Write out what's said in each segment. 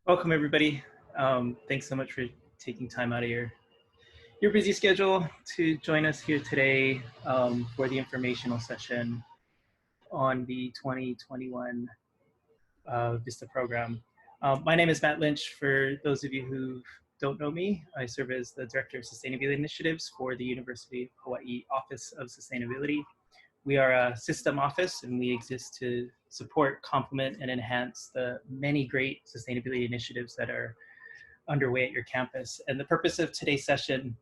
Welcome, everybody. Thanks so much for taking time out of your busy schedule to join us here today for the informational session on the 2021 VISTA program. My name is Matt Lynch. For those of you who don't know me, I serve as the Director of Sustainability Initiatives for the University of Hawaii Office of Sustainability. We are a system office, and we exist to support, complement, and enhance the many great sustainability initiatives that are underway at your campus. And the purpose of today's session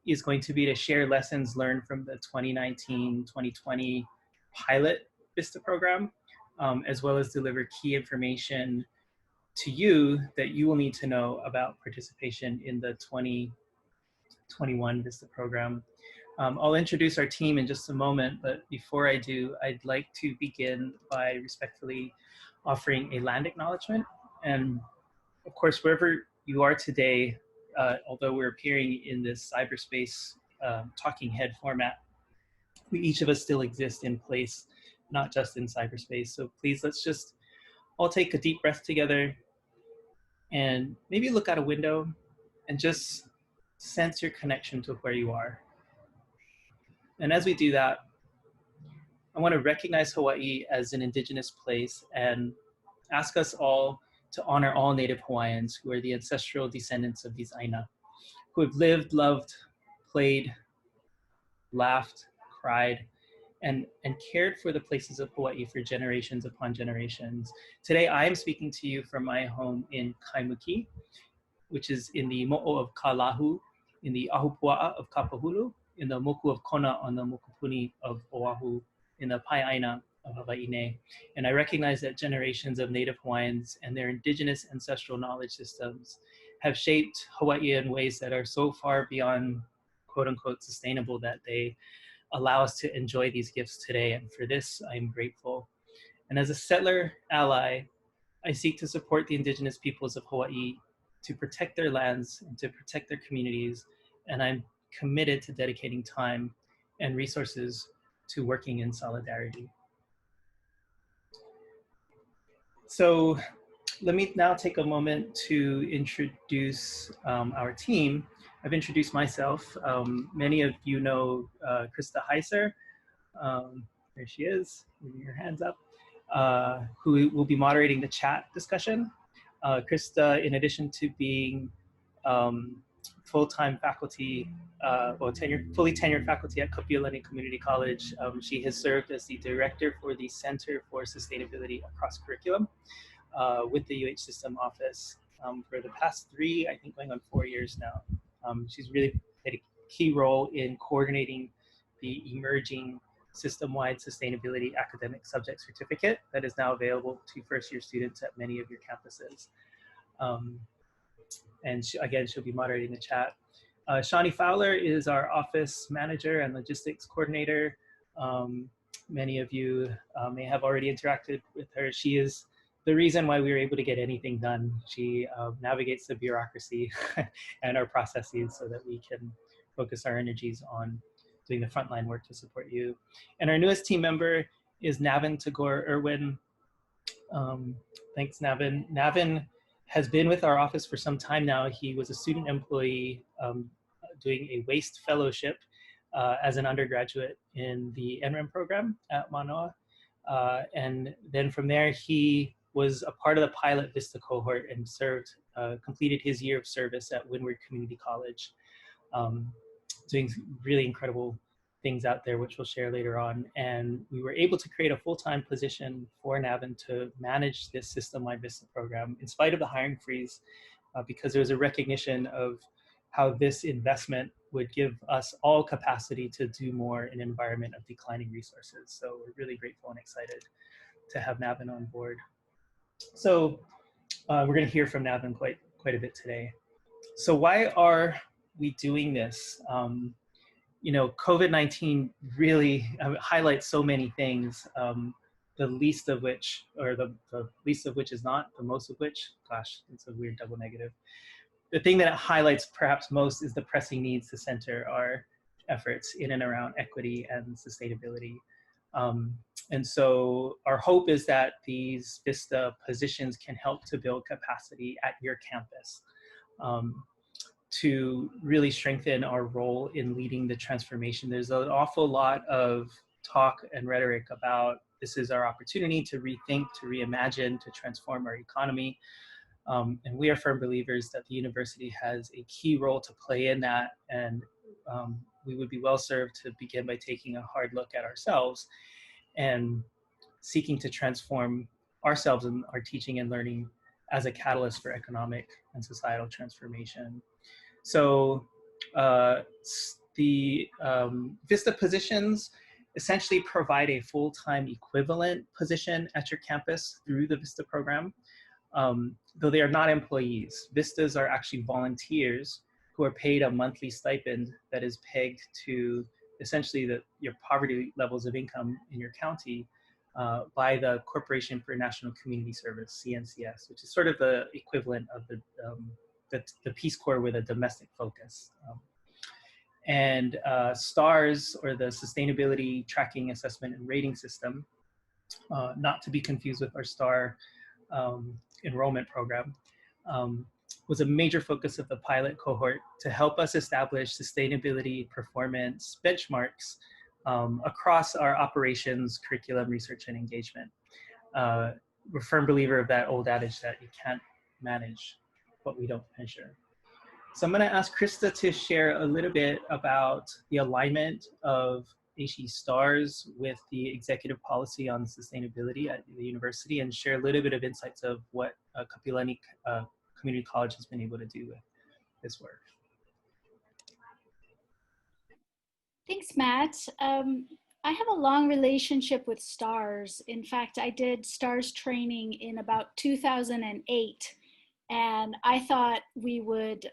is going to be to share lessons learned from the 2019-2020 pilot VISTA program, as well as deliver key information to you that you will need to know about participation in the 2021 VISTA program. I'll introduce our team in just a moment, but before I do, I'd like to begin by respectfully offering a land acknowledgement. And of course, wherever you are today, although we're appearing in this cyberspace talking head format, we each of us still exist in place, not just in cyberspace. So please, let's just all take a deep breath together and maybe look out a window and just sense your connection to where you are. And as we do that, I want to recognize Hawaii as an indigenous place and ask us all to honor all Native Hawaiians who are the ancestral descendants of these Aina, who have lived, loved, played, laughed, cried, and cared for the places of Hawaii for generations upon generations. Today, I am speaking to you from my home in Kaimuki, which is in the mo'o of Kalahu, in the ahupua'a of Kapahulu, in the moku of Kona on the mokupuni of Oahu, in the Pai'aina of Hawaii. And I recognize that generations of Native Hawaiians and their indigenous ancestral knowledge systems have shaped Hawaii in ways that are so far beyond quote unquote sustainable that they allow us to enjoy these gifts today. And for this, I'm grateful. And as a settler ally, I seek to support the indigenous peoples of Hawaii to protect their lands and to protect their communities. And I'm committed to dedicating time and resources to working in solidarity. So let me now take a moment to introduce our team. I've introduced myself. Many of you know Krista Heiser. There she is, moving her hands up, who will be moderating the chat discussion. Krista, in addition to being full-time faculty, fully tenured faculty at Kapiolani Community College, she has served as the director for the Center for Sustainability Across Curriculum with the UH System Office for the past 3, I think going on 4 years now. She's really played a key role in coordinating the emerging system-wide sustainability academic subject certificate that is now available to first-year students at many of your campuses. And again, she'll be moderating the chat. Shawnee Fowler is our office manager and logistics coordinator. Many of you may have already interacted with her. She is the reason why we were able to get anything done. She navigates the bureaucracy and our processes so that we can focus our energies on doing the frontline work to support you. And our newest team member is Navin Tagore Irwin. Thanks, Navin. Navin has been with our office for some time now. He was a student employee doing a waste fellowship as an undergraduate in the NREM program at Manoa. And then from there, he was a part of the pilot VISTA cohort and served, completed his year of service at Windward Community College, doing really incredible things out there, which we'll share later on. And we were able to create a full-time position for Navin to manage this system-wide VISTA program in spite of the hiring freeze, because there was a recognition of how this investment would give us all capacity to do more in an environment of declining resources. So we're really grateful and excited to have Navin on board. So we're going to hear from Navin quite a bit today. So why are we doing this? You know, COVID-19 really highlights so many things, the least of which, or the least of which is not, the most of which, gosh, it's a weird double negative. The thing that it highlights perhaps most is the pressing needs to center our efforts in and around equity and sustainability. And so our hope is that these VISTA positions can help to build capacity at your campus to really strengthen our role in leading the transformation. There's an awful lot of talk and rhetoric about this is our opportunity to rethink, to reimagine, to transform our economy. And we are firm believers that the university has a key role to play in that. And we would be well served to begin by taking a hard look at ourselves and seeking to transform ourselves and our teaching and learning as a catalyst for economic and societal transformation. So the VISTA positions essentially provide a full-time equivalent position at your campus through the VISTA program. Though they are not employees. VISTAs are actually volunteers who are paid a monthly stipend that is pegged to essentially your poverty levels of income in your county by the Corporation for National Community Service, CNCS, which is sort of the equivalent of the Peace Corps with a domestic focus. And STARS, or the Sustainability Tracking Assessment and Rating System, not to be confused with our STAR enrollment program, was a major focus of the pilot cohort to help us establish sustainability performance benchmarks across our operations, curriculum, research, and engagement. We're a firm believer of that old adage that you can't manage what we don't measure. So I'm going to ask Krista to share a little bit about the alignment of ASHE STARS with the executive policy on sustainability at the university, and share a little bit of insights of what Kapiolani Community College has been able to do with this work. Thanks, Matt. I have a long relationship with STARS. In fact, I did STARS training in about 2008, and I thought we would,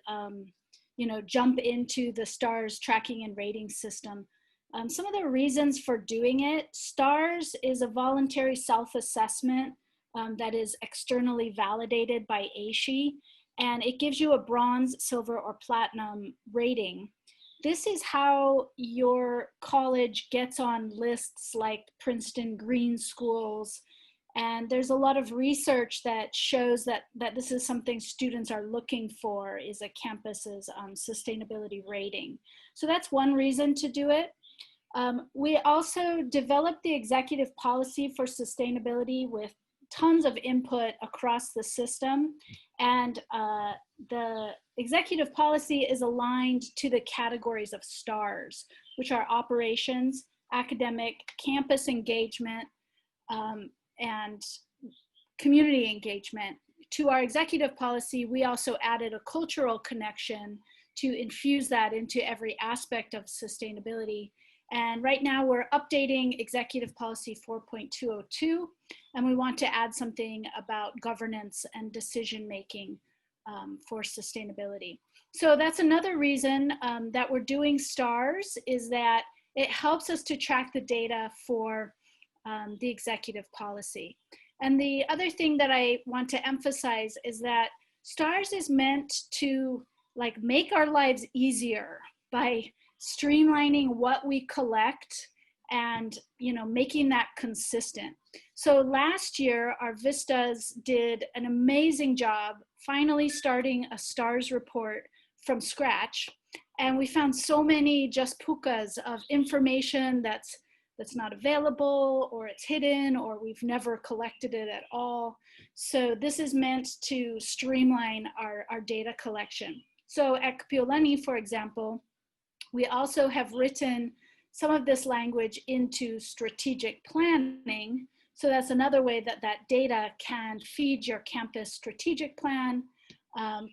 jump into the STARS tracking and rating system. Some of the reasons for doing it: STARS is a voluntary self-assessment that is externally validated by ASHE, and it gives you a bronze, silver, or platinum rating. This is how your college gets on lists like Princeton Green Schools, and there's a lot of research that shows that this is something students are looking for, is a campus's sustainability rating. So that's one reason to do it. We also developed the executive policy for sustainability with tons of input across the system, and the executive policy is aligned to the categories of STARS, which are operations, academic, campus engagement, and community engagement. To our executive policy, we also added a cultural connection to infuse that into every aspect of sustainability. And right now we're updating Executive Policy 4.202, and we want to add something about governance and decision-making for sustainability. So that's another reason that we're doing STARS, is that it helps us to track the data for the executive policy. And the other thing that I want to emphasize is that STARS is meant to make our lives easier by streamlining what we collect and making that consistent. So last year, our VISTAs did an amazing job finally starting a STARS report from scratch. And we found so many just pukas of information that's not available, or it's hidden, or we've never collected it at all. So this is meant to streamline our data collection. So at Kapiolani, for example, we also have written some of this language into strategic planning. So that's another way that data can feed your campus strategic plan,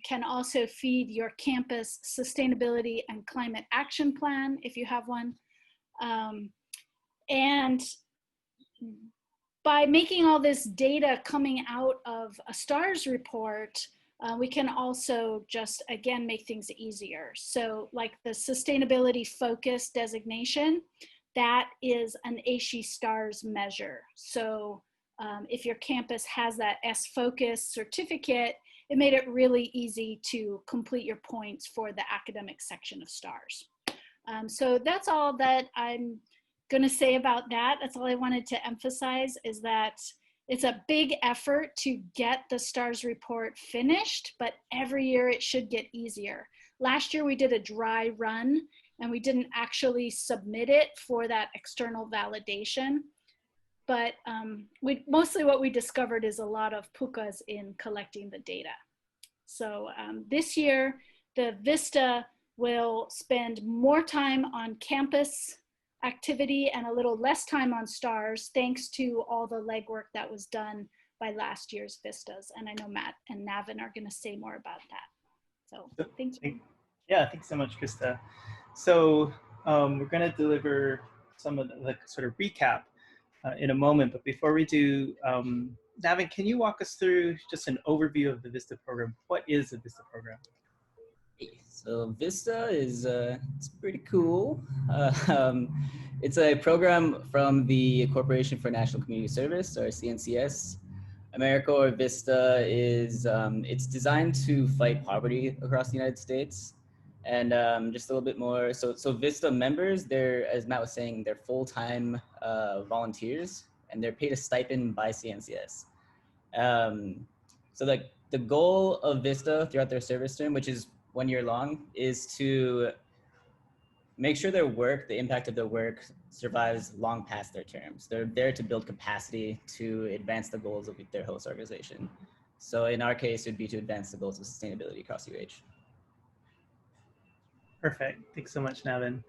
can also feed your campus sustainability and climate action plan, if you have one. And by making all this data coming out of a STARS report, we can also just, again, make things easier. So like the sustainability focus designation, that is an ASHE STARS measure. So if your campus has that S-Focus certificate, it made it really easy to complete your points for the academic section of STARS. So that's all that I'm going to say about that, that's all I wanted to emphasize, is that it's a big effort to get the STARS report finished, but every year it should get easier. Last year we did a dry run and we didn't actually submit it for that external validation. But mostly what we discovered is a lot of pukas in collecting the data. So this year, the VISTA will spend more time on campus activity and a little less time on STARS, thanks to all the legwork that was done by last year's VISTAs. And I know Matt and Navin are going to say more about that. So thanks. Yeah, thanks so much, Krista. So we're going to deliver some of the sort of recap in a moment, but before we do, Navin, can you walk us through just an overview of the VISTA program? What is the VISTA program? So VISTA is it's pretty cool. It's a program from the Corporation for National Community Service, or CNCS. Americorps VISTA is it's designed to fight poverty across the United States. And just a little bit more, so VISTA members, they're, as Matt was saying, they're full-time volunteers, and they're paid a stipend by CNCS. So the goal of VISTA throughout their service term, which is 1 year long, is to make sure their work, the impact of their work, survives long past their terms. They're there to build capacity to advance the goals of their host organization. So in our case, it would be to advance the goals of sustainability across UH. Perfect. Thanks so much, Navin.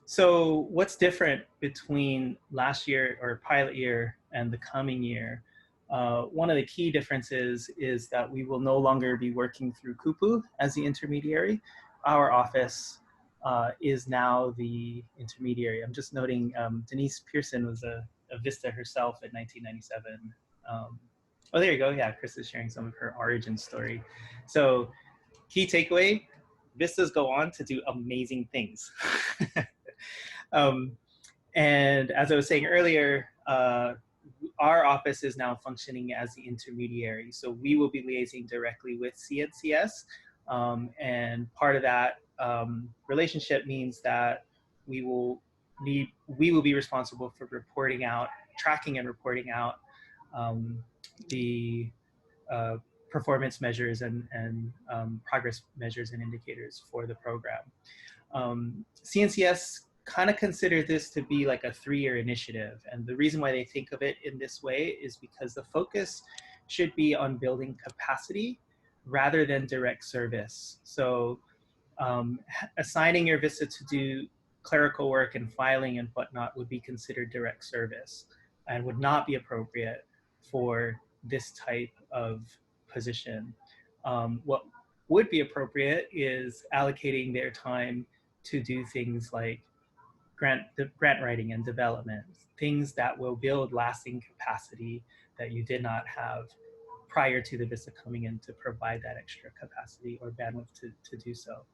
So what's different between last year or pilot year and the coming year? One of the key differences is that we will no longer be working through Kupu as the intermediary. Our office is now the intermediary. I'm just noting Denise Pearson was a VISTA herself in 1997. Oh, there you go. Yeah, Chris is sharing some of her origin story. So key takeaway, VISTAs go on to do amazing things. And as I was saying earlier, our office is now functioning as the intermediary. So we will be liaising directly with CNCS. And part of that relationship means that we will be responsible for reporting out, tracking and reporting out the performance measures and progress measures and indicators for the program. CNCS kind of consider this to be like a 3-year initiative. And the reason why they think of it in this way is because the focus should be on building capacity rather than direct service. So assigning your VISTA to do clerical work and filing and whatnot would be considered direct service and would not be appropriate for this type of position. What would be appropriate is allocating their time to do things like grant writing and development, things that will build lasting capacity that you did not have prior to the VISTA coming in to provide that extra capacity or bandwidth to do so.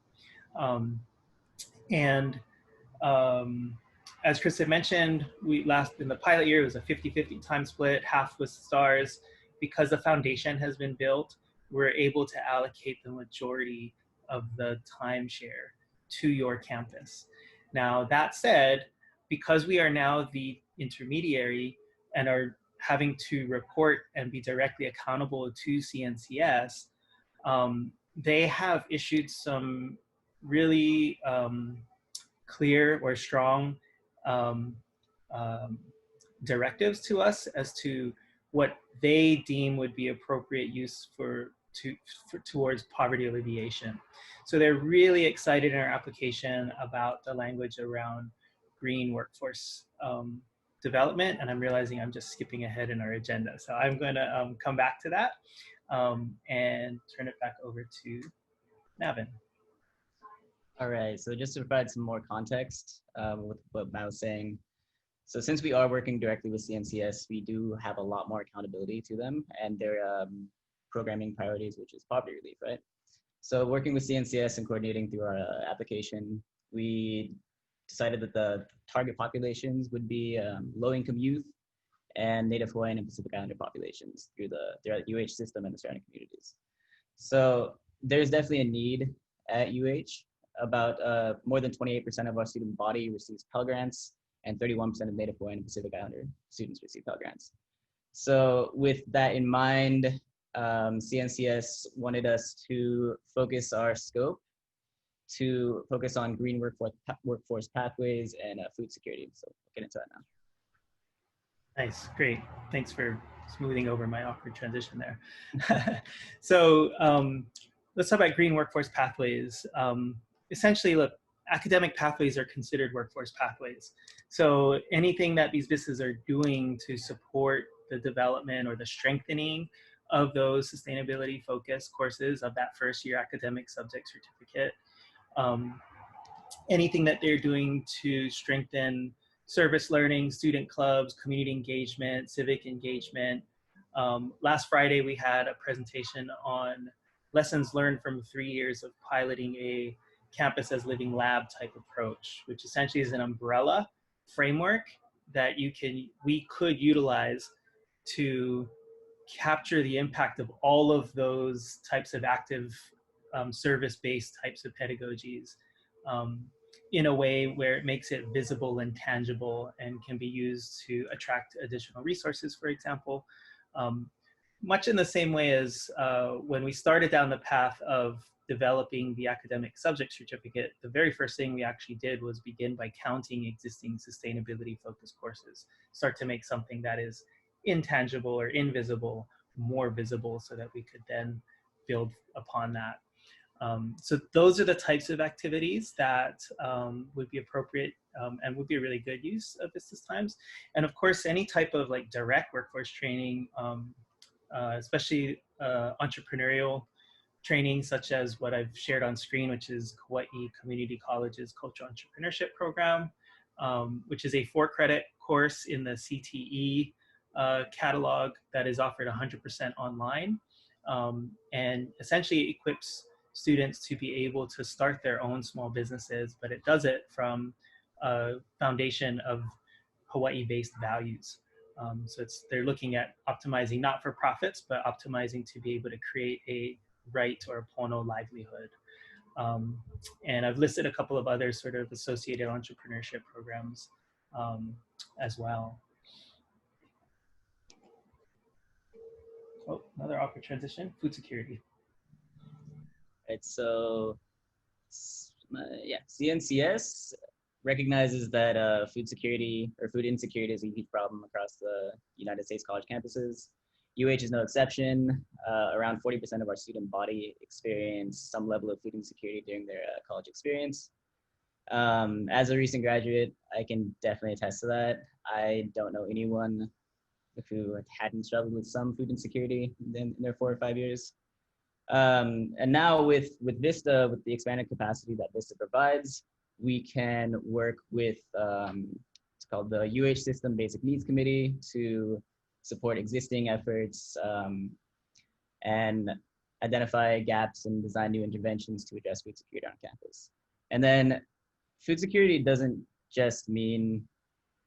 As Chris had mentioned, in the pilot year, it was a 50-50 time split, half was STARS. Because the foundation has been built, we're able to allocate the majority of the timeshare to your campus. Now, that said, because we are now the intermediary and are having to report and be directly accountable to CNCS, they have issued some really clear or strong directives to us as to what they deem would be appropriate use towards poverty alleviation. So they're really excited in our application about the language around green workforce development, and I'm realizing I'm just skipping ahead in our agenda. So I'm going to come back to that and turn it back over to Navin. All right, so just to provide some more context with what Matt was saying. So since we are working directly with CNCS, we do have a lot more accountability to them and their programming priorities, which is poverty relief, right? So working with CNCS and coordinating through our application, we decided that the target populations would be low-income youth and Native Hawaiian and Pacific Islander populations through the UH system and the surrounding communities. So there's definitely a need at UH about more than 28% of our student body receives Pell Grants, and 31% of Native Hawaiian and Pacific Islander students receive Pell Grants. So with that in mind, CNCS wanted us to focus our scope to focus on green workforce pathways and food security. So we'll get into that now. Nice, great. Thanks for smoothing over my awkward transition there. So let's talk about green workforce pathways. Essentially, look, academic pathways are considered workforce pathways. So anything that these VISTAs are doing to support the development or the strengthening of those sustainability focused courses of that first year academic subject certificate, anything that they're doing to strengthen service learning, student clubs, community engagement, civic engagement. Last Friday, we had a presentation on lessons learned from 3 years of piloting a campus as living lab type approach, which essentially is an umbrella framework that we could utilize to capture the impact of all of those types of active service-based types of pedagogies in a way where it makes it visible and tangible and can be used to attract additional resources, for example. Much in the same way as when we started down the path of developing the academic subject certificate, the very first thing we actually did was begin by counting existing sustainability focused courses, start to make something that is intangible or invisible more visible so that we could then build upon that. So those are the types of activities that would be appropriate and would be a really good use of VISTA's times. And of course, any type of like direct workforce training, especially entrepreneurial training, such as what I've shared on screen, which is Hawaii Community College's Cultural Entrepreneurship Program, which is a 4-credit course in the CTE catalog that is offered 100% online, and essentially equips students to be able to start their own small businesses, but it does it from a foundation of Hawaii-based values. So they're looking at optimizing not for profits, but optimizing to be able to create a right or a pono livelihood. And I've listed a couple of other sort of associated entrepreneurship programs as well. Oh, another awkward transition, food security. Right, so yeah, CNCS recognizes that food security or food insecurity is a huge problem across the United States college campuses. UH is no exception. Around 40% of our student body experience some level of food insecurity during their college experience. As a recent graduate, I can definitely attest to that. I don't know anyone who hadn't struggled with some food insecurity in their 4 or 5 years. And now with VISTA, with the expanded capacity that VISTA provides, we can work with, it's called the UH System Basic Needs Committee to support existing efforts and identify gaps and design new interventions to address food security on campus. And then food security doesn't just mean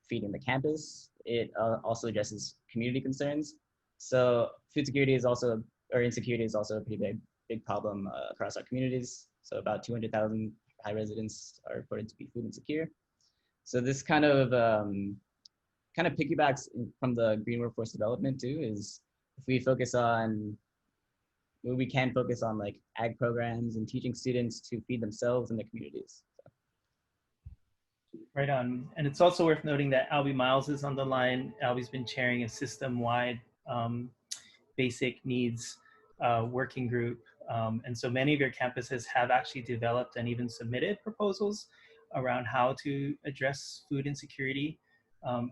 feeding the campus, it also addresses community concerns. So food security is also, or insecurity is also a pretty big problem across our communities. So about 200,000 high residents are reported to be food insecure. So this kind of piggybacks from the green workforce development too, is if we focus on, we can focus on like ag programs and teaching students to feed themselves and their communities. Right on. And it's also worth noting that Albie Miles is on the line. Albie's been chairing a system-wide basic needs working group. And so many of your campuses have actually developed and even submitted proposals around how to address food insecurity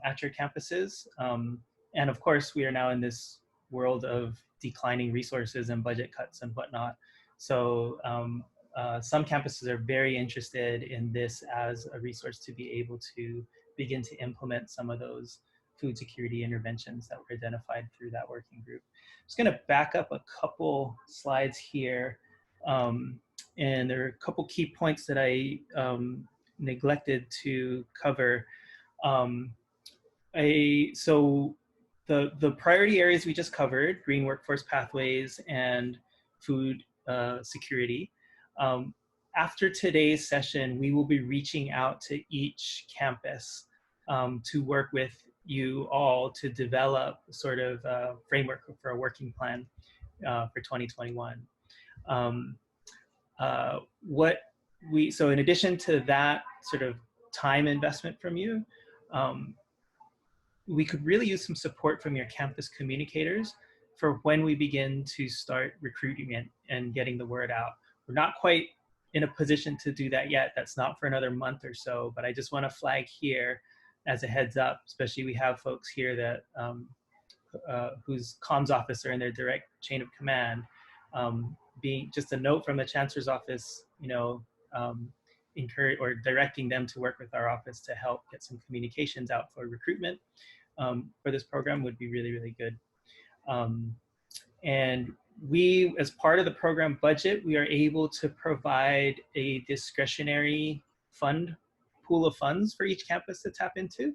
at your campuses. And of course, we are now in this world of declining resources and budget cuts and whatnot. So some campuses are very interested in this as a resource to be able to begin to implement some of those food security interventions that were identified through that working group. I'm just going to back up a couple slides here. And there are a couple key points that I neglected to cover. So the priority areas we just covered, green workforce pathways and food security. after today's session, we will be reaching out to each campus to work with you all to develop sort of a framework for a working plan for 2021. So in addition to that sort of time investment from you, we could really use some support from your campus communicators for when we begin to start recruiting and getting the word out. We're not quite in a position to do that yet. That's not for another month or so, but I just want to flag here as a heads up, especially we have folks here that whose comms officer in their direct chain of command, being just a note from the chancellor's office, encourage or directing them to work with our office to help get some communications out for recruitment for this program would be really, really good. And we, as part of the program budget, we are able to provide a discretionary pool of funds for each campus to tap into.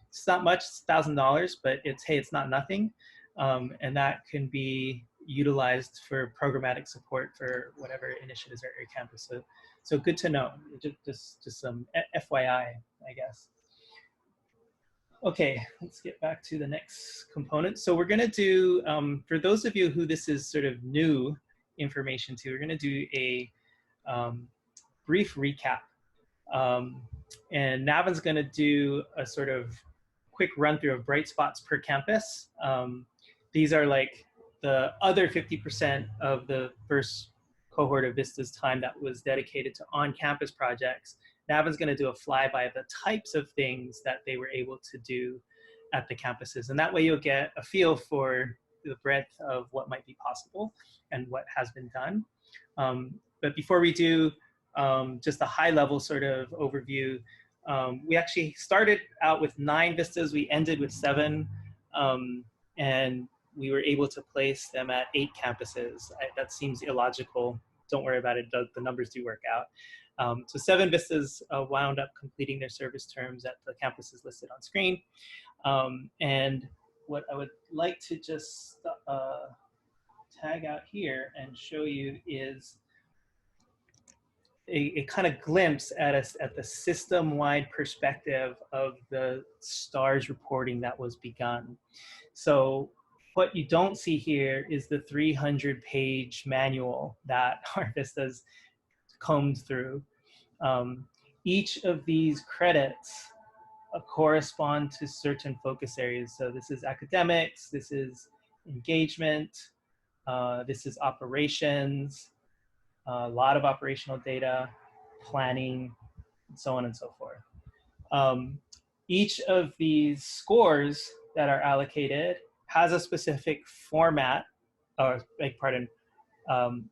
It's not much, it's $1,000, but it's not nothing. And that can be utilized for programmatic support for whatever initiatives are at your campus. So good to know, just some FYI, I guess. Okay, let's get back to the next component. So we're gonna do, for those of you who this is sort of new information to, we're gonna do a brief recap. And Navin's gonna do a sort of quick run through of bright spots per campus. These are like the other 50% of the first cohort of VISTA's time that was dedicated to on-campus projects. Navin's going to do a flyby of the types of things that they were able to do at the campuses. And that way you'll get a feel for the breadth of what might be possible and what has been done. But before we do just a high level sort of overview, we actually started out with 9 VISTAs. We ended with 7. And we were able to place them at 8 campuses. That seems illogical. Don't worry about it. The numbers do work out. So 7 VISTAs wound up completing their service terms at the campuses listed on screen. And what I would like to just tag out here and show you is a kind of glimpse at the system-wide perspective of the STARS reporting that was begun. So what you don't see here is the 300-page manual that our VISTAs combed through. Each of these credits correspond to certain focus areas. So this is academics, this is engagement, this is operations, a lot of operational data, planning, and so on and so forth. Each of these scores that are allocated has a specific format, or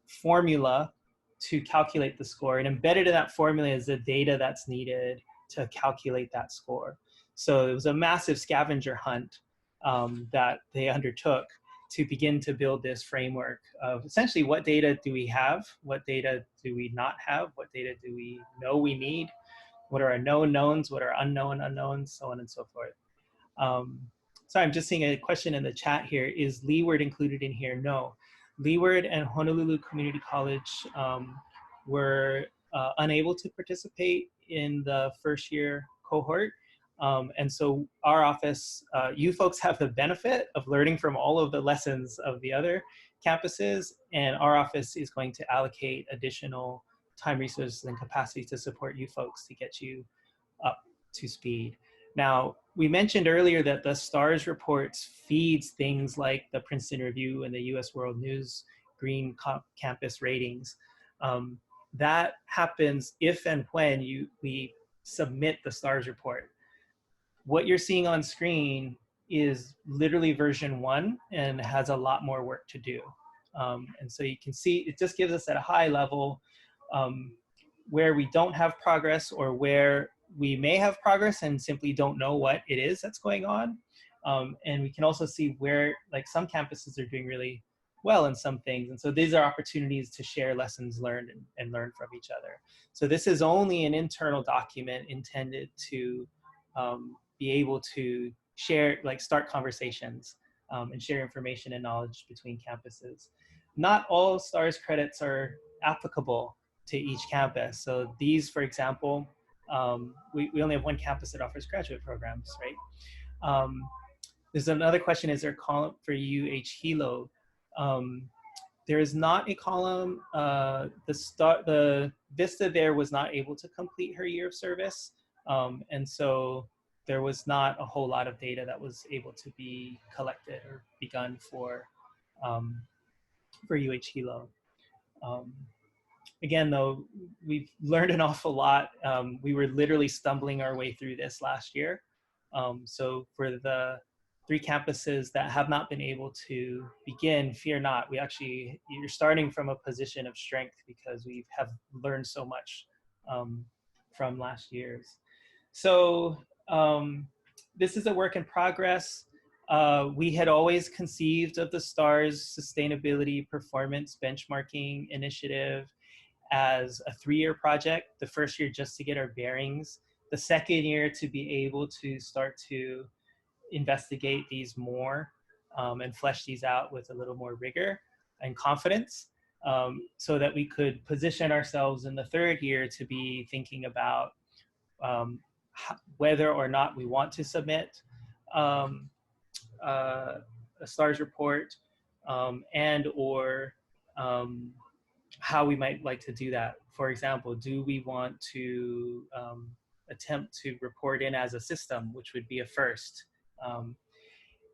formula to calculate the score. And embedded in that formula is the data that's needed to calculate that score. So it was a massive scavenger hunt that they undertook to begin to build this framework of essentially what data do we have, what data do we not have, what data do we know we need, what are our known knowns, what are unknown unknowns, so on and so forth. Sorry, I'm just seeing a question in the chat here. Is Leeward included in here? No. Leeward and Honolulu Community College were unable to participate in the first year cohort. And so our office, you folks have the benefit of learning from all of the lessons of the other campuses, and our office is going to allocate additional time, resources, and capacity to support you folks to get you up to speed. Now, we mentioned earlier that the STARS reports feeds things like the Princeton Review and the US World News Green Campus ratings. That happens if and when we submit the STARS report. What you're seeing on screen is literally version 1 and has a lot more work to do. And so you can see it just gives us at a high level where we don't have progress or where we may have progress and simply don't know what it is that's going on. And we can also see where, like, some campuses are doing really well in some things. And so these are opportunities to share lessons learned and learn from each other. So this is only an internal document intended to be able to share, like, start conversations and share information and knowledge between campuses. Not all STARS credits are applicable to each campus. So these, for example, we only have one campus that offers graduate programs, right? There's another question, is there a column for UH-Hilo? There is not a column. The VISTA there was not able to complete her year of service. And so there was not a whole lot of data that was able to be collected or begun for UH-Hilo. Again, though, we've learned an awful lot. We were literally stumbling our way through this last year. So for the 3 campuses that have not been able to begin, fear not. You're starting from a position of strength because we have learned so much from last year's. So this is a work in progress. We had always conceived of the STARS Sustainability Performance Benchmarking Initiative as a 3-year project. The first year just to get our bearings. The second year to be able to start to investigate these more and flesh these out with a little more rigor and confidence, so that we could position ourselves in the 3rd year to be thinking about whether or not we want to submit a STARS report and or how we might like to do that. For example, do we want to attempt to report in as a system, which would be a first?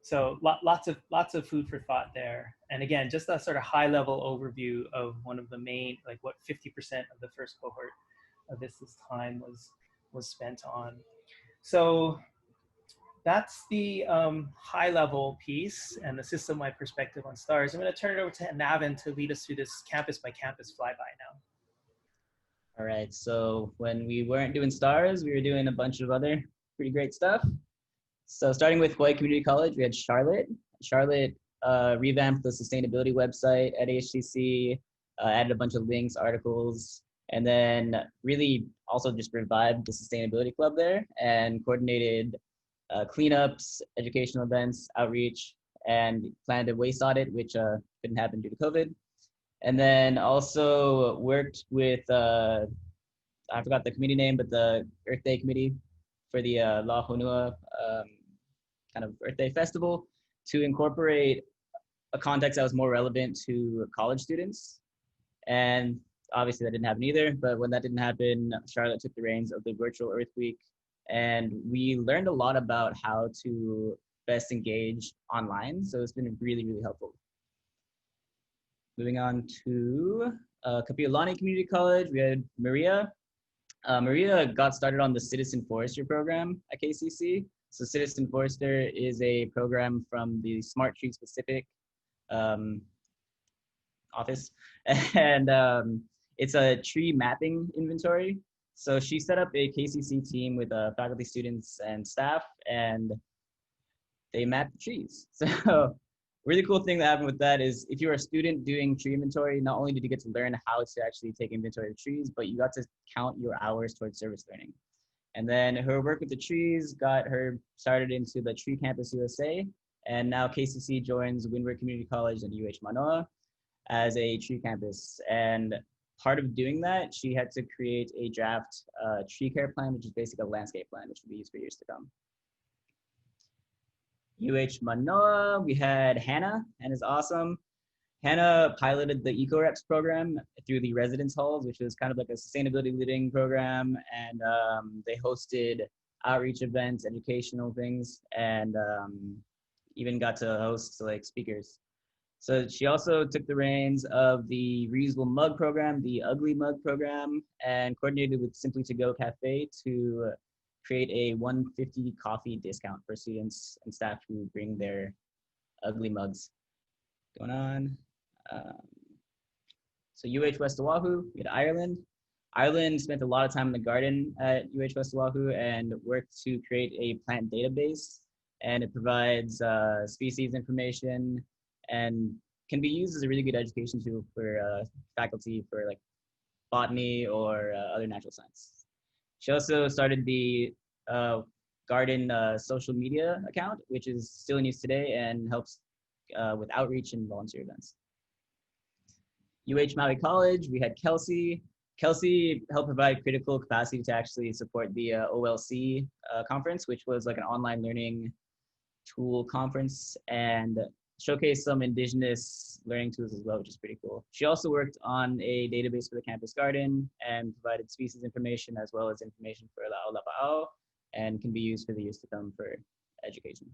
So lots of food for thought there. And again, just a sort of high level overview of one of the main, like what 50% of the first cohort of this time was spent on. So that's the high level piece and the system-wide perspective on STARS. I'm going to turn it over to Navin to lead us through this campus by campus flyby now. All right, so when we weren't doing STARS, we were doing a bunch of other pretty great stuff. So starting with Hawaii Community College, we had Charlotte. Charlotte revamped the sustainability website at HCC, added a bunch of links, articles, and then really also just revived the sustainability club there and coordinated cleanups, educational events, outreach, and planned a waste audit, which couldn't happen due to COVID. And then also worked with, I forgot the committee name, but the Earth Day committee for the La Honua kind of Earth Day festival to incorporate a context that was more relevant to college students. And obviously that didn't happen either, but when that didn't happen, Charlotte took the reins of the virtual Earth Week. And we learned a lot about how to best engage online. So it's been really, really helpful. Moving on to Kapiolani Community College, we had Maria. Maria got started on the Citizen Forester program at KCC. So Citizen Forester is a program from the Smart Tree Specific office. And it's a tree mapping inventory. So she set up a KCC team with faculty, students, and staff, and they mapped the trees. So really cool thing that happened with that is if you're a student doing tree inventory, not only did you get to learn how to actually take inventory of trees, but you got to count your hours towards service learning. And then her work with the trees got her started into the Tree Campus USA. And now KCC joins Windward Community College and UH Manoa as a tree campus. And part of doing that, she had to create a draft tree care plan, which is basically a landscape plan, which will be used for years to come. UH Manoa, we had Hannah. Hannah's awesome. Hannah piloted the EcoReps program through the residence halls, which was kind of like a sustainability living program. And they hosted outreach events, educational things, and even got to host like speakers. So she also took the reins of the reusable mug program, the ugly mug program, and coordinated with Simply To Go Cafe to create a $1.50 coffee discount for students and staff who bring their ugly mugs. Going on. So UH West Oahu, we had Ireland. Ireland spent a lot of time in the garden at UH West Oahu and worked to create a plant database. And it provides species information and can be used as a really good education tool for faculty for like botany or other natural science. She also started the garden social media account, which is still in use today and helps with outreach and volunteer events. UH Maui College, we had Kelsey. Kelsey helped provide critical capacity to actually support the OLC conference, which was like an online learning tool conference, and showcased some indigenous learning tools as well, which is pretty cool. She also worked on a database for the campus garden and provided species information as well as information for La'o and can be used for the years to come for education.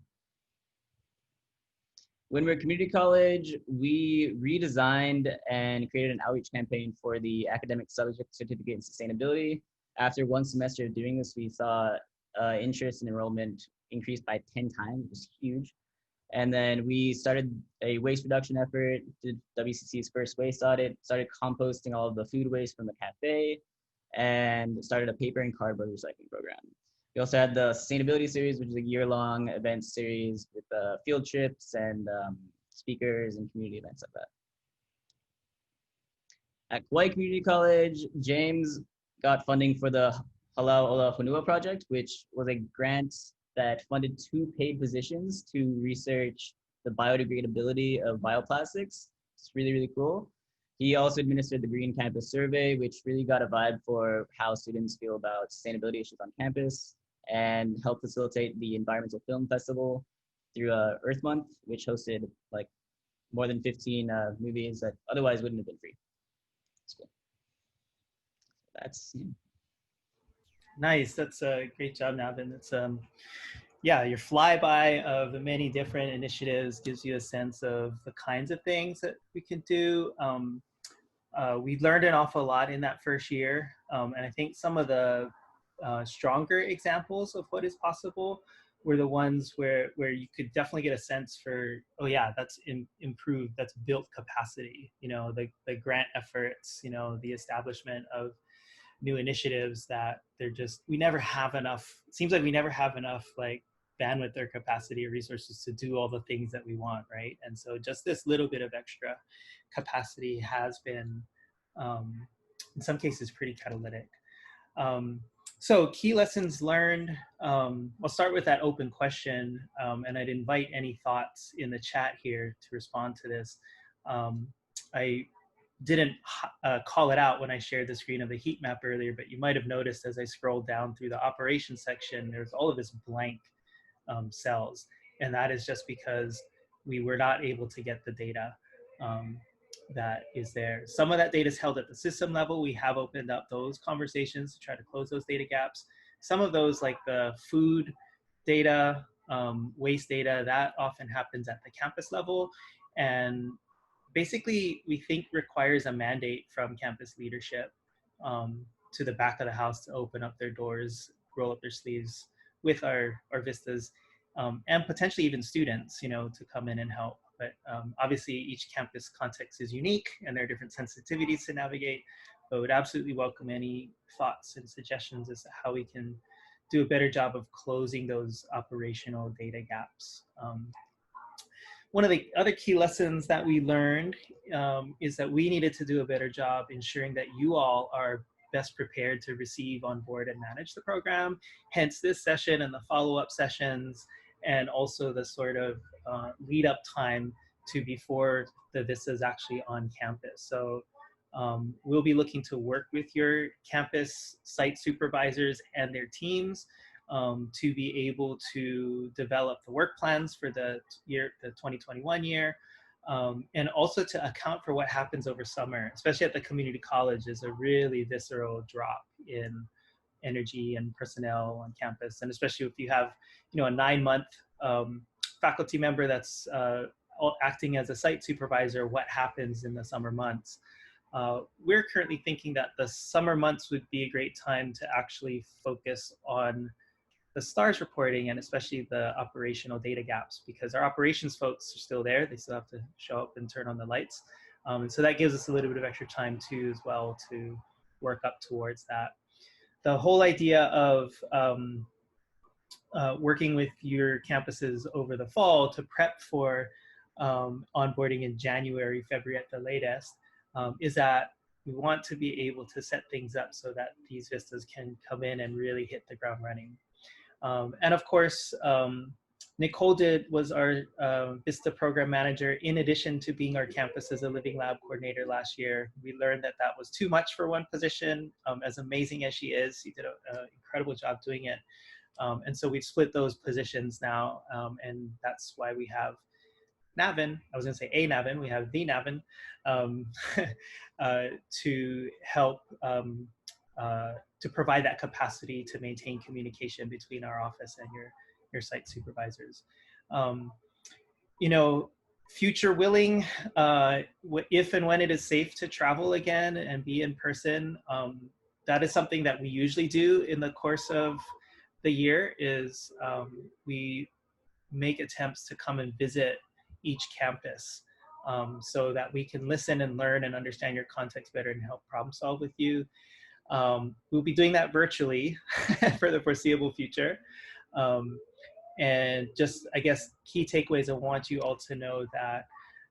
When we were at community college, we redesigned and created an outreach campaign for the academic subject certificate in sustainability. After one semester of doing this, we saw interest and enrollment increased by 10 times, which was huge. And then we started a waste reduction effort, did WCC's first waste audit, started composting all of the food waste from the cafe, and started a paper and cardboard recycling program. We also had the sustainability series, which is a year-long event series with field trips and speakers and community events like that. At Hawaii Community College, James got funding for the Halau Ola Honua project, which was a grant that funded 2 paid positions to research the biodegradability of bioplastics. It's really, really cool. He also administered the Green Campus Survey, which really got a vibe for how students feel about sustainability issues on campus, and helped facilitate the Environmental Film Festival through Earth Month, which hosted like more than 15 movies that otherwise wouldn't have been free. That's cool. That's Nice. That's a great job, Navin. It's yeah, your flyby of the many different initiatives gives you a sense of the kinds of things that we can do. We learned an awful lot in that first year, and I think some of the stronger examples of what is possible were the ones where you could definitely get a sense for, oh yeah, that's improved, that's built capacity. You know, the grant efforts, you know, the establishment of new initiatives that we never have enough. It seems like we never have enough like bandwidth or capacity or resources to do all the things that we want, right? And so just this little bit of extra capacity has been, in some cases, pretty catalytic. So key lessons learned, I'll start with that open question, and I'd invite any thoughts in the chat here to respond to this. I didn't call it out when I shared the screen of the heat map earlier, but you might have noticed as I scrolled down through the operations section, there's all of this blank cells. And that is just because we were not able to get the data that is there. Some of that data is held at the system level. We have opened up those conversations to try to close those data gaps. Some of those, like the food data, waste data, that often happens at the campus level. And basically, we think requires a mandate from campus leadership to the back of the house to open up their doors, roll up their sleeves with our VISTAs, and potentially even students, you know, to come in and help. But obviously, each campus context is unique, and there are different sensitivities to navigate. But would absolutely welcome any thoughts and suggestions as to how we can do a better job of closing those operational data gaps. One of the other key lessons that we learned is that we needed to do a better job ensuring that you all are best prepared to receive, onboard, and manage the program. Hence this session and the follow-up sessions, and also the sort of lead up time to before the VISTA is actually on campus. So we'll be looking to work with your campus site supervisors and their teams to be able to develop the work plans for the 2021 year, and also to account for what happens over summer, especially at the community college. Is a really visceral drop in energy and personnel on campus, and especially if you have, you know, a 9-month faculty member that's acting as a site supervisor, what happens in the summer months? We're currently thinking that the summer months would be a great time to actually focus on the STARS reporting, and especially the operational data gaps, because our operations folks are still there. They still have to show up and turn on the lights. And so that gives us a little bit of extra time too, as well, to work up towards that. The whole idea of working with your campuses over the fall to prep for onboarding in January, February at the latest, is that we want to be able to set things up so that these VISTAs can come in and really hit the ground running. And of course, Nicole was our VISTA program manager. In addition to being our campus as a living lab coordinator last year, we learned that that was too much for one position. As amazing as she is, she did an incredible job doing it. And so we've split those positions now, and that's why we have Navin, I was going to say a Navin, we have the Navin, to help to provide that capacity to maintain communication between our office and your site supervisors. You know, future willing, if and when it is safe to travel again and be in person, that is something that we usually do in the course of the year is we make attempts to come and visit each campus so that we can listen and learn and understand your context better and help problem solve with you. We'll be doing that virtually for the foreseeable future. And just, I guess, key takeaways, I want you all to know that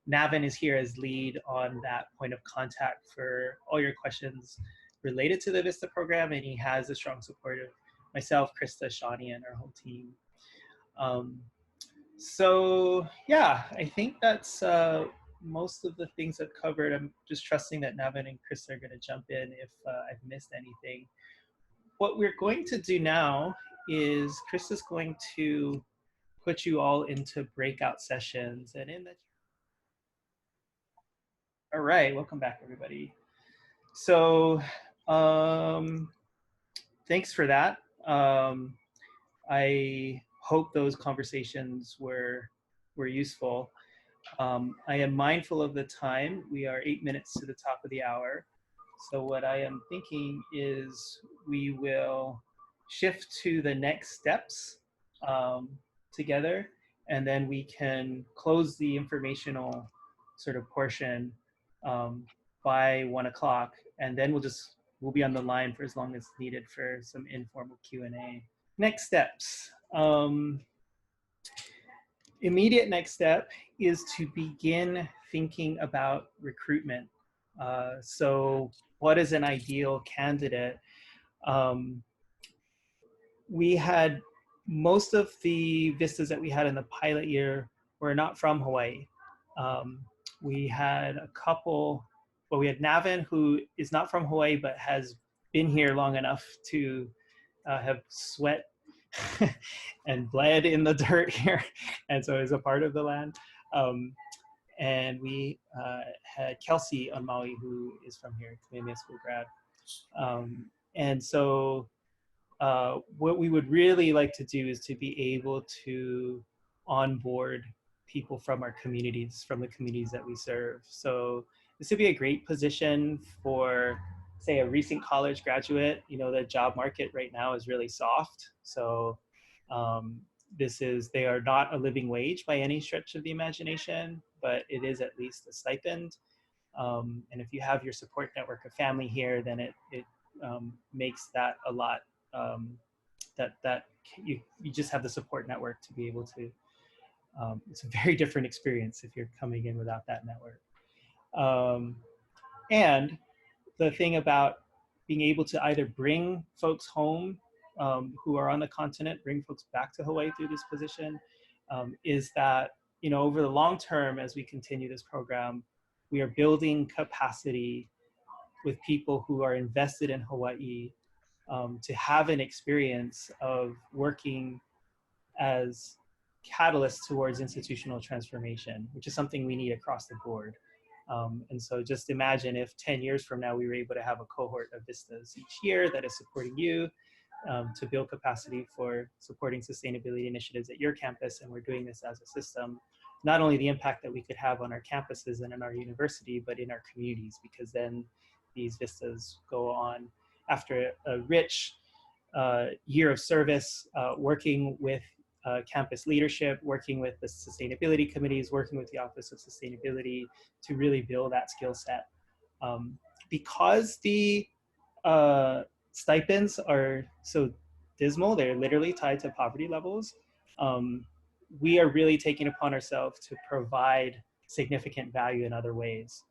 Navin is here as lead on that point of contact for all your questions related to the VISTA program, and he has the strong support of myself, Krista, Shawnee, and our whole team. So yeah, I think that's most of the things I've covered. I'm just trusting that Navin and Chris are going to jump in if I've missed anything. What we're going to do now is Chris is going to put you all into breakout sessions, and in that. All right, welcome back, everybody. So thanks for that. I hope those conversations were useful. I am mindful of the time. We are 8 minutes to the top of the hour. So what I am thinking is we will shift to the next steps together, and then we can close the informational sort of portion by 1 o'clock, and then we'll be on the line for as long as needed for some informal Q&A. Next steps. Immediate next step is to begin thinking about recruitment. So what is an ideal candidate? We had most of the vistas that we had in the pilot year were not from Hawaii. We had a couple, well, we had Navin, who is not from Hawaii, but has been here long enough to have sweat and bled in the dirt here, and so is a part of the land. And we had Kelsey on Maui, who is from here, Kamehameha School grad. And so what we would really like to do is to be able to onboard people from our communities, from the communities that we serve. So this would be a great position for, say, a recent college graduate. You know, the job market right now is really soft. So they are not a living wage by any stretch of the imagination, but it is at least a stipend. And if you have your support network of family here, then it makes that a lot, you just have the support network to be able to, it's a very different experience if you're coming in without that network. And the thing about being able to either bring folks home who are on the continent, bring folks back to Hawaii through this position, is that, you know, over the long term, as we continue this program, we are building capacity with people who are invested in Hawaii to have an experience of working as catalysts towards institutional transformation, which is something we need across the board. And so just imagine if 10 years from now, we were able to have a cohort of VISTAs each year that is supporting you to build capacity for supporting sustainability initiatives at your campus. And we're doing this as a system, not only the impact that we could have on our campuses and in our university, but in our communities, because then these VISTAs go on after a rich year of service, working with campus leadership, working with the sustainability committees, working with the Office of Sustainability to really build that skill set. Because the stipends are so dismal, they're literally tied to poverty levels, we are really taking upon ourselves to provide significant value in other ways.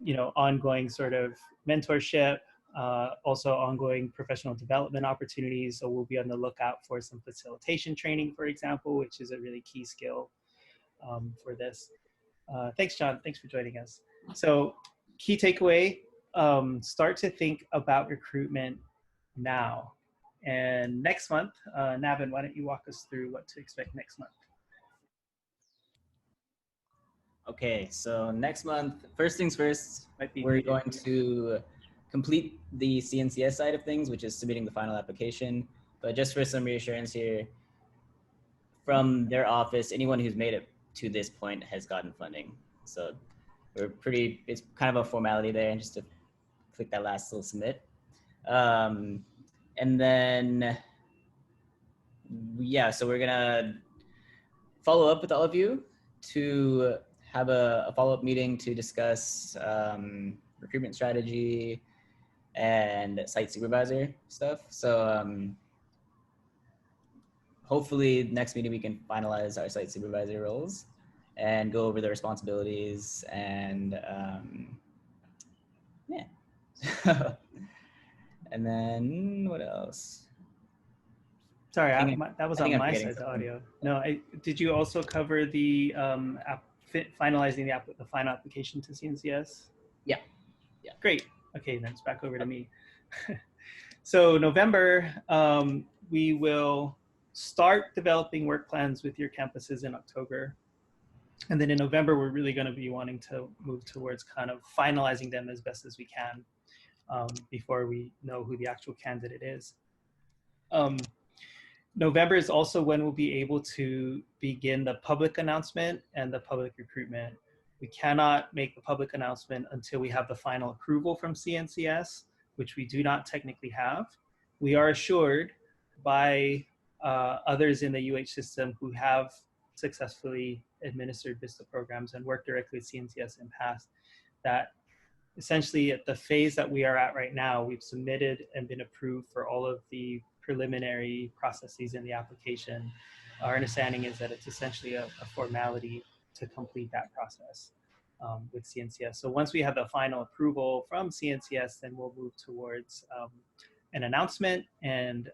You know, ongoing sort of mentorship, Also ongoing professional development opportunities. So we'll be on the lookout for some facilitation training, for example, which is a really key skill for this. Thanks, John. Thanks for joining us. So key takeaway, start to think about recruitment now. And next month, Navin, why don't you walk us through what to expect next month? Okay, so next month, first things first, we're going to complete the CNCS side of things, which is submitting the final application. But just for some reassurance here, from their office, anyone who's made it to this point has gotten funding. So it's kind of a formality there, and just to click that last little submit. And then, yeah, so we're gonna follow up with all of you to have a follow-up meeting to discuss recruitment strategy and site supervisor stuff. So hopefully next meeting we can finalize our site supervisor roles and go over the responsibilities and yeah. And then what else? Sorry, that was on my side, the audio. No, did you also cover the finalizing the final application to CNCS? Yeah. Great. Okay, then it's back over to me. So November, we will start developing work plans with your campuses in October. And then in November, we're really going to be wanting to move towards kind of finalizing them as best as we can before we know who the actual candidate is. November is also when we'll be able to begin the public announcement and the public recruitment. We cannot make the public announcement until we have the final approval from CNCS, which we do not technically have. We are assured by others in the UH system who have successfully administered VISTA programs and worked directly with CNCS in past that essentially at the phase that we are at right now, we've submitted and been approved for all of the preliminary processes in the application. Our understanding is that it's essentially a formality to complete that process with CNCS. So once we have the final approval from CNCS, then we'll move towards an announcement, and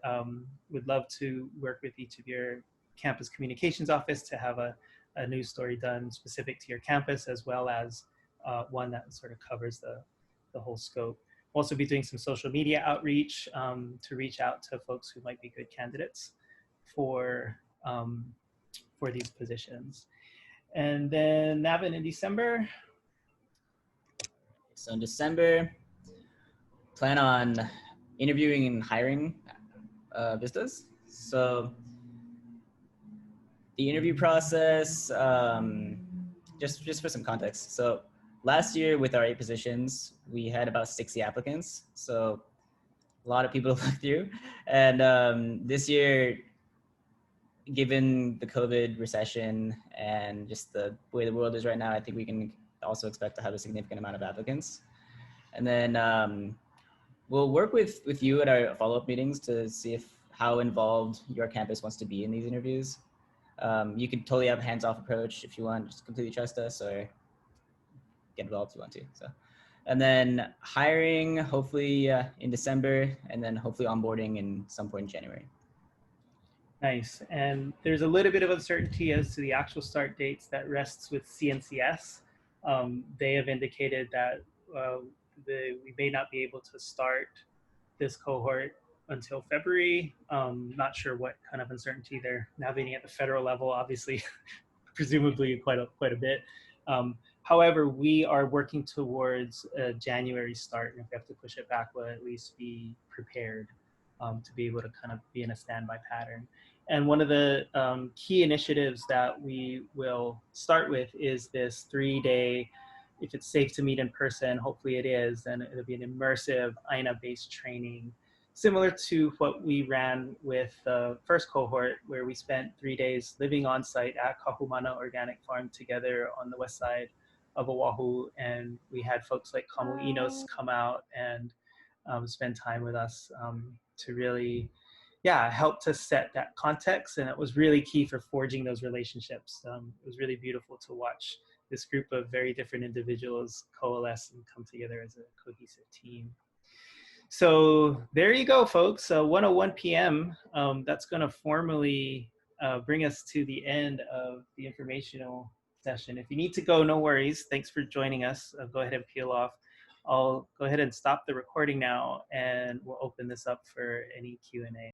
would love to work with each of your campus communications office to have a news story done specific to your campus, as well as one that sort of covers the whole scope. We'll also be doing some social media outreach to reach out to folks who might be good candidates for these positions. And then Navin, in December? So in December, plan on interviewing and hiring VISTAs. So the interview process, just for some context. So last year with our 8 positions, we had about 60 applicants. So a lot of people to look through. And this year, given the COVID recession and just the way the world is right now, I think we can also expect to have a significant amount of applicants. And then we'll work with you at our follow-up meetings to see how involved your campus wants to be in these interviews. You can totally have a hands-off approach if you want, just completely trust us, or get involved if you want to. So, and then hiring hopefully in December, and then hopefully onboarding in some point in January. Nice. And there's a little bit of uncertainty as to the actual start dates that rests with CNCS. They have indicated that we may not be able to start this cohort until February. Not sure what kind of uncertainty they're navigating at the federal level, obviously, presumably quite a bit. However, we are working towards a January start, and if we have to push it back, we'll at least be prepared to be able to kind of be in a standby pattern. And one of the key initiatives that we will start with is this 3-day, if it's safe to meet in person, hopefully it is, then it'll be an immersive INA-based training, similar to what we ran with the first cohort, where we spent 3 days living on site at Kahumana Organic Farm together on the west side of Oahu. And we had folks like Kamu Inos come out and spend time with us to really, help to set that context. And it was really key for forging those relationships. It was really beautiful to watch this group of very different individuals coalesce and come together as a cohesive team. So there you go, folks. 1:01 p.m. That's going to formally bring us to the end of the informational session. If you need to go, no worries. Thanks for joining us. Go ahead and peel off. I'll go ahead and stop the recording now, and we'll open this up for any Q&A.